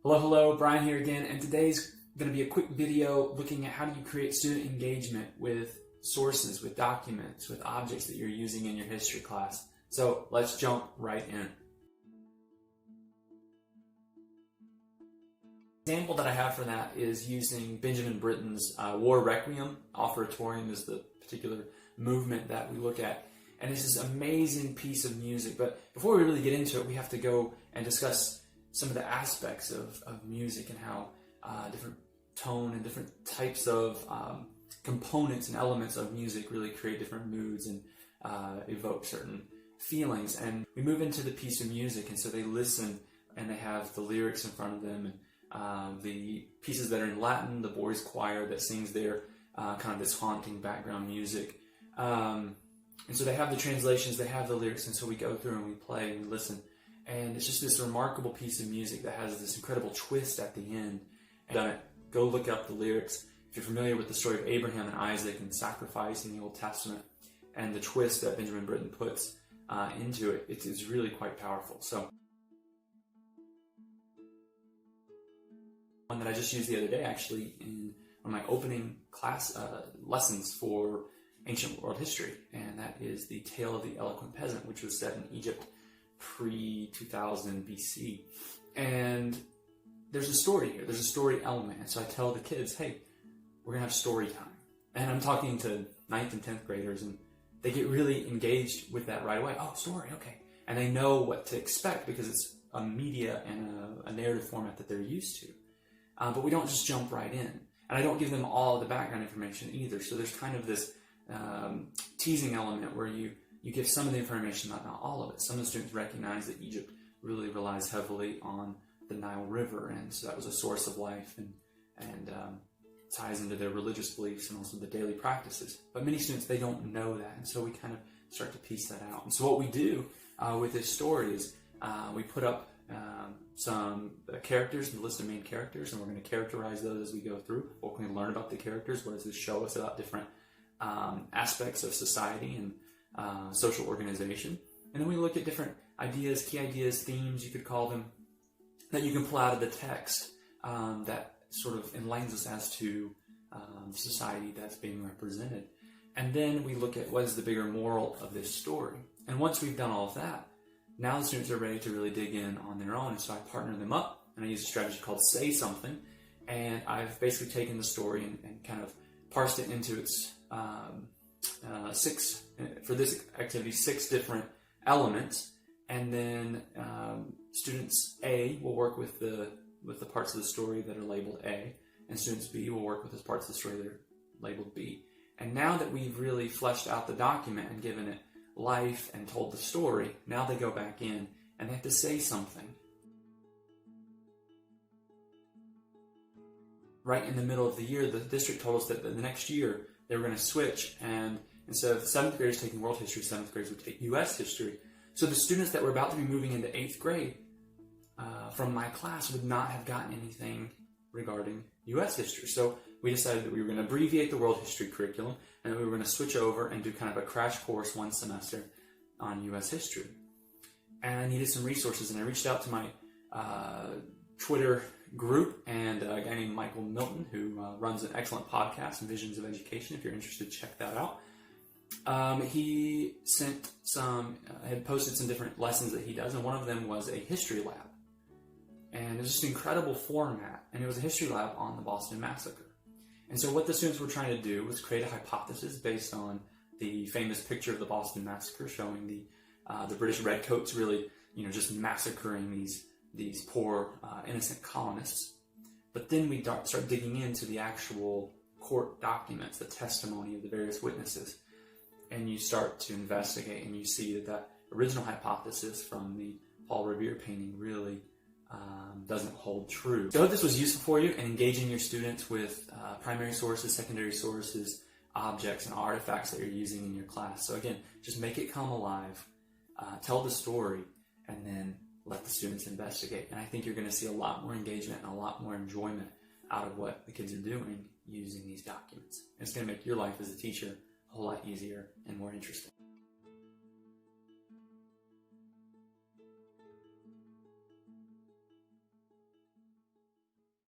Hello, Brian here again, and today's going to be a quick video looking at how do you create student engagement with sources, with documents, with objects that you're using in your history class. So let's jump right in. The example that I have for that is using Benjamin Britten's War Requiem. Offertorium is the particular movement that we look at. And it's this amazing piece of music. But before we really get into it, we have to go and discuss some of the aspects of music and how different tone and different types of components and elements of music really create different moods and evoke certain feelings. And we move into the piece of music, and so they listen and they have the lyrics in front of them, and the pieces that are in Latin, the boys' choir that sings their kind of this haunting background music. And so they have the translations, they have the lyrics, and so we go through and we play and we listen. And it's just this remarkable piece of music that has this incredible twist at the end. Go look up the lyrics. If you're familiar with the story of Abraham and Isaac and sacrifice in the Old Testament, and the twist that Benjamin Britten puts into it, it's really quite powerful. So, one that I just used the other day, actually, in one of my opening class lessons for ancient world history, and that is the Tale of the Eloquent Peasant, which was set in Egypt pre-2000 BC. And there's a story here. There's a story element. And so I tell the kids, hey, we're going to have story time. And I'm talking to 9th and 10th graders, and they get really engaged with that right away. Oh, story, okay. And they know what to expect because it's a media and a narrative format that they're used to. But we don't just jump right in. And I don't give them all the background information either. So there's kind of this teasing element where you give some of the information, not all of it. Some of the students recognize that Egypt really relies heavily on the Nile River, and so that was a source of life and ties into their religious beliefs and also the daily practices. But many students, they don't know that, and so we kind of start to piece that out. And so what we do with this story is we put up some characters, the list of main characters, and we're going to characterize those as we go through. What can we learn about the characters? What does this show us about different aspects of society and social organization? And then we look at different ideas, key ideas, themes, you could call them, that you can pull out of the text that sort of enlightens us as to the society that's being represented. And then we look at what is the bigger moral of this story. And once we've done all of that, now the students are ready to really dig in on their own. And so I partner them up, and I use a strategy called Say Something. And I've basically taken the story and kind of parsed it into its for this activity, 6 different elements, and then students A will work with the parts of the story that are labeled A, and students B will work with the parts of the story that are labeled B. And now that we've really fleshed out the document and given it life and told the story, now they go back in and they have to say something. Right in the middle of the year, the district told us that the next year they were going to switch, and instead of 7th graders taking world history, 7th graders would take U.S. history. So the students that were about to be moving into 8th grade from my class would not have gotten anything regarding U.S. history. So we decided that we were going to abbreviate the world history curriculum, and that we were going to switch over and do kind of a crash course one semester on U.S. history. And I needed some resources, and I reached out to my Twitter group and a guy named Michael Milton, who runs an excellent podcast, Visions of Education. If you're interested, check that out. He sent had posted some different lessons that he does, and one of them was a history lab. And it was just an incredible format, and it was a history lab on the Boston Massacre. And so what the students were trying to do was create a hypothesis based on the famous picture of the Boston Massacre, showing the British redcoats really, just massacring these poor innocent colonists. But then we start digging into the actual court documents, the testimony of the various witnesses, and you start to investigate, and you see that original hypothesis from the Paul Revere painting really doesn't hold true. So I hope this was useful for you in engaging your students with primary sources, secondary sources, objects, and artifacts that you're using in your class. So again, just make it come alive, tell the story, and then let the students investigate. And I think you're going to see a lot more engagement and a lot more enjoyment out of what the kids are doing using these documents. And it's going to make your life as a teacher a whole lot easier and more interesting.